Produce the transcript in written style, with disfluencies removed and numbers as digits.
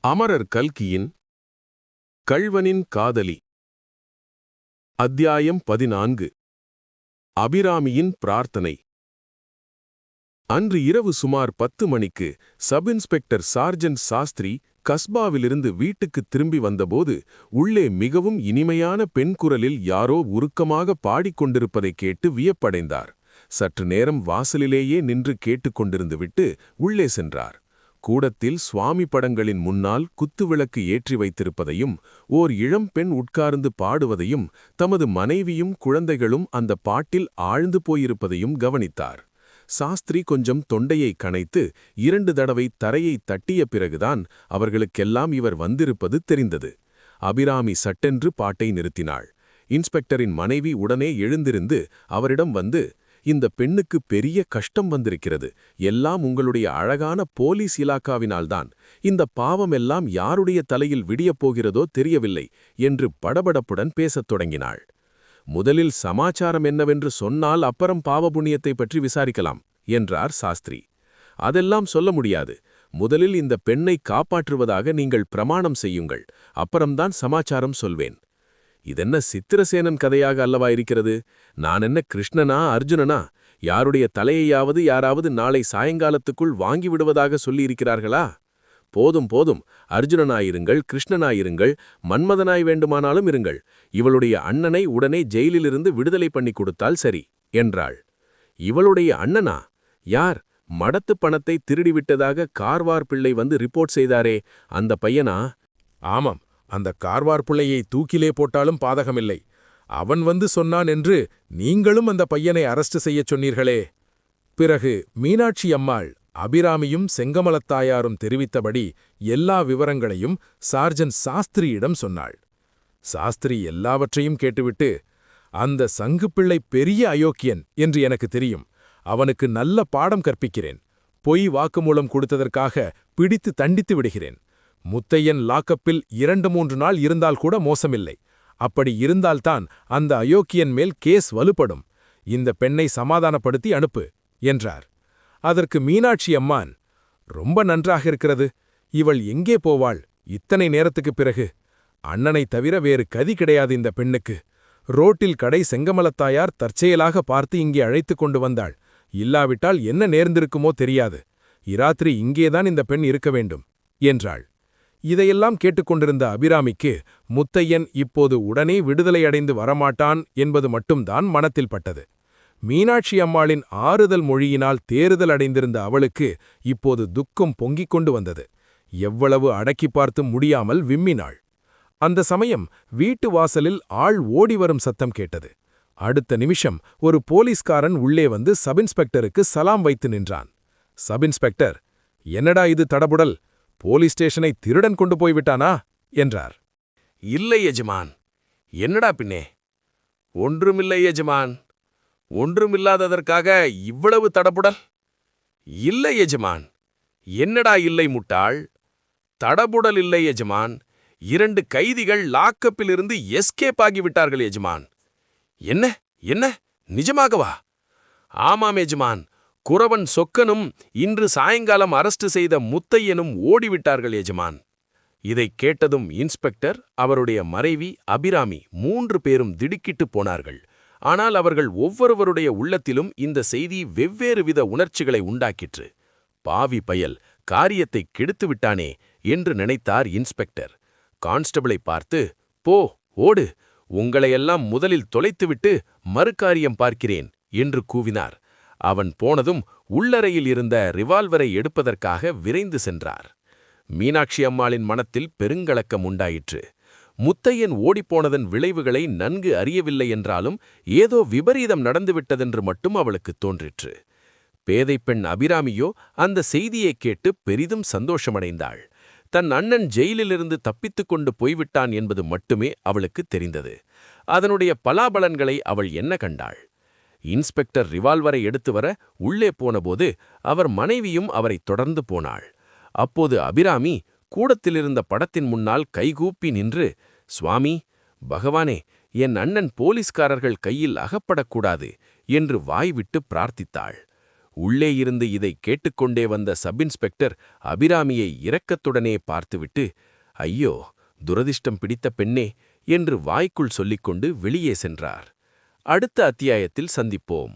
அமரர் கல்கியின் கள்வனின் காதலி. அத்தியாயம் 14. அபிராமியின் பிரார்த்தனை. அன்று இரவு சுமார் 10 மணிக்கு சப் இன்ஸ்பெக்டர் சார்ஜென்ட் சாஸ்திரி கஸ்பாவிலிருந்து வீட்டுக்குத் திரும்பி வந்தபோது உள்ளே மிகவும் இனிமையான பெண் குரலில் யாரோ உருக்கமாக பாடிக்கொண்டிருப்பதைக் கேட்டு வியப்படைந்தார். சற்று நேரம் வாசலிலேயே நின்று கேட்டுக்கொண்டிருந்துவிட்டு உள்ளே சென்றார். கூடத்தில் சுவாமி படங்களின் முன்னால் குத்துவிளக்கு ஏற்றி வைத்திருப்பதையும் ஓர் இளம் பெண் உட்கார்ந்து பாடுவதையும் தமது மனைவியும் குழந்தைகளும் அந்த பாட்டில் ஆழ்ந்து போயிருப்பதையும் கவனித்தார். சாஸ்திரி கொஞ்சம் தொண்டையை கனைத்து 2 தடவை தரையை தட்டிய பிறகுதான் அவர்களுக்கெல்லாம் இவர் வந்திருப்பது தெரிந்தது. அபிராமி சட்டென்று பாட்டை நிறுத்தினாள். இன்ஸ்பெக்டரின் மனைவி உடனே எழுந்திருந்து அவரிடம் வந்து, இந்த பெண்ணுக்கு பெரிய கஷ்டம் வந்திருக்கிறது, எல்லாம் உங்களுடைய அழகான போலீஸ் இலாக்காவினால்தான், இந்த பாவமெல்லாம் யாருடைய தலையில் விடியப் போகிறதோ தெரியவில்லை என்று படபடப்புடன் பேசத் தொடங்கினாள். முதலில் சமாச்சாரம் என்னவென்று சொன்னால் அப்புறம் பாவபுண்ணியத்தை பற்றி விசாரிக்கலாம் என்றார் சாஸ்திரி. அதெல்லாம் சொல்ல முடியாது, முதலில் இந்த பெண்ணை காப்பாற்றுவதாக நீங்கள் பிரமாணம் செய்யுங்கள், அப்புறம்தான் சமாச்சாரம் சொல்வேன். இதென்ன சித்திரசேனன் கதையாக அல்லவா இருக்கிறது? நான் என்ன கிருஷ்ணனா அர்ஜுனனா? யாருடைய தலையையாவது யாராவது நாளை சாயங்காலத்துக்குள் வாங்கிவிடுவதாக சொல்லியிருக்கிறார்களா? போதும் போதும், அர்ஜுனனாயிருங்கள், கிருஷ்ணனாயிருங்கள், மன்மதனாய் வேண்டுமானாலும் இருங்கள், இவளுடைய அண்ணனை உடனே ஜெயிலிலிருந்து விடுதலை பண்ணி கொடுத்தால் சரி என்றாள். இவளுடைய அண்ணனா? யார்? மடத்து பணத்தை திருடிவிட்டதாக கார்வார் பிள்ளை வந்து ரிப்போர்ட் செய்தாரே, அந்த பையனா? ஆமாம், அந்த கார்வார் பிள்ளையை தூக்கிலே போட்டாலும் பாதகமில்லை. அவன் வந்து சொன்னான் என்று நீங்களும் அந்த பையனை அரஸ்ட் செய்யச் சொன்னீர்களே. பிறகு மீனாட்சி அம்மாள் அபிராமியும் செங்கமலத்தாயாரும் தெரிவித்தபடி எல்லா விவரங்களையும் சார்ஜென்ட் சாஸ்திரியிடம் சொன்னாள். சாஸ்திரி எல்லாவற்றையும் கேட்டுவிட்டு, அந்த சங்குப்பிள்ளை பெரிய அயோக்கியன் என்று எனக்கு தெரியும், அவனுக்கு நல்ல பாடம் கற்பிக்கிறேன், பொய் வாக்குமூலம் கொடுத்ததற்காக பிடித்து தண்டித்து விடுகிறேன். முத்தையன் லாக்கப்பில் 2-3 நாள் இருந்தால் கூட மோசமில்லை. அப்படி இருந்தால்தான் அந்த அயோக்கியன் மேல் கேஸ் வலுப்படும். இந்த பெண்ணை சமாதானப்படுத்தி அனுப்பு என்றார். அதற்கு மீனாட்சி அம்மான், ரொம்ப நன்றாக இருக்கிறது, இவள் எங்கே போவாள் இத்தனை நேரத்துக்குப் பிறகு? அண்ணனை தவிர வேறு கதி கிடையாது இந்த பெண்ணுக்கு. ரோட்டில் கடை செங்கமலத்தாயார் தற்செயலாக பார்த்து இங்கே அழைத்து கொண்டு வந்தாள். இல்லாவிட்டால் என்ன நேர்ந்திருக்குமோ தெரியாது. இராத்திரி இங்கேதான் இந்த பெண் இருக்க வேண்டும் என்றாள். இதையெல்லாம் கேட்டுக்கொண்டிருந்த அபிராமிக்கு முத்தையன் இப்போது உடனே விடுதலையடைந்து வரமாட்டான் என்பது மட்டும்தான் மனத்தில் பட்டது. மீனாட்சி அம்மாளின் ஆறுதல் மொழியினால் தேறுதல் அடைந்திருந்த அவளுக்கு இப்போது துக்கம் பொங்கிக் கொண்டு வந்தது. எவ்வளவு அடக்கி பார்த்தும் முடியாமல் விம்மினாள். அந்த சமயம் வீட்டு வாசலில் ஆள் ஓடிவரும் சத்தம் கேட்டது. அடுத்த நிமிஷம் ஒரு போலீஸ்காரன் உள்ளே வந்து சப் இன்ஸ்பெக்டருக்கு சலாம் வைத்து நின்றான். சப் இன்ஸ்பெக்டர், என்னடா இது தடபுடல், போலீஸ் ஸ்டேஷனை திருடன் கொண்டு போய்விட்டானா என்றார். இல்லை எஜமான். என்னடா பின்னே? ஒன்றுமில்லை எஜமான். ஒன்றுமில்லாததற்காக இவ்வளவு தடபுடல்? இல்லை எஜமான். என்னடா இல்லை முட்டாள்? தடபுடல் இல்லை எஜமான். 2 கைதிகள் லாக்கப்பிலிருந்து எஸ்கேப் ஆகிவிட்டார்கள் எஜமான். என்ன என்ன, நிஜமாகவா? ஆமாம் எஜமான். குறவன் சொக்கனும் இன்று சாயங்காலம் அரஸ்ட் செய்த முத்தையனும் ஓடிவிட்டார்கள் எஜமான். இதைக் கேட்டதும் இன்ஸ்பெக்டர், அவருடைய மனைவி அபிராமி 3 பேரும் திடுக்கிட்டு போனார்கள். ஆனால் அவர்கள் ஒவ்வொருவருடைய உள்ளத்திலும் இந்த செய்தி வெவ்வேறு வித உணர்ச்சிகளை உண்டாக்கிற்று. பாவி பயல் காரியத்தைக் கெடுத்துவிட்டானே என்று நினைத்தார் இன்ஸ்பெக்டர். கான்ஸ்டபிளை பார்த்து, போ, ஓடு, உங்களையெல்லாம் முதலில் தொலைத்துவிட்டு மறுகாரியம் பார்க்கிறேன் என்று கூவினார். அவன் போனதும் உள்ளறையில் இருந்த ரிவால்வரை எடுப்பதற்காக விரைந்து சென்றார். மீனாட்சி அம்மாளின் மனத்தில் பெருங்கலக்கம் உண்டாயிற்று. முத்தையன் ஓடிப்போனதன் விளைவுகளை நன்கு அறியவில்லை என்றாலும் ஏதோ விபரீதம் நடந்துவிட்டதென்று மட்டும் அவளுக்குத் தோன்றிற்று. பேதைப்பெண் அபிராமியோ அந்த செய்தியைக் கேட்டு பெரிதும் சந்தோஷமடைந்தாள். தன் அண்ணன் ஜெயிலிலிருந்து தப்பித்துக் கொண்டு போய்விட்டான் என்பது மட்டுமே அவளுக்குத் தெரிந்தது. அதனுடைய பலாபலன்களை அவள் என்ன கண்டாள்? இன்ஸ்பெக்டர் ரிவால்வரை எடுத்து வர உள்ளே போனபோது அவர் மனைவியும் அவரை தொடர்ந்து போனாள். அப்போது அபிராமி கூடத்திலிருந்த படத்தின் முன்னால் கைகூப்பி நின்று, சுவாமி, பகவானே, என் அண்ணன் போலீஸ்காரர்கள் கையில் அகப்படக்கூடாது என்று வாய்விட்டு பிரார்த்தித்தாள். உள்ளே இருந்து இதை கேட்டுக்கொண்டே வந்த சப் இன்ஸ்பெக்டர் அபிராமியை இரக்கத்துடனே பார்த்துவிட்டு, ஐயோ, துரதிர்ஷ்டம் பிடித்த பெண்ணே என்று வாய்க்குள் சொல்லிக்கொண்டு வெளியே சென்றார். அடுத்த அத்தியாயத்தில் சந்திப்போம்.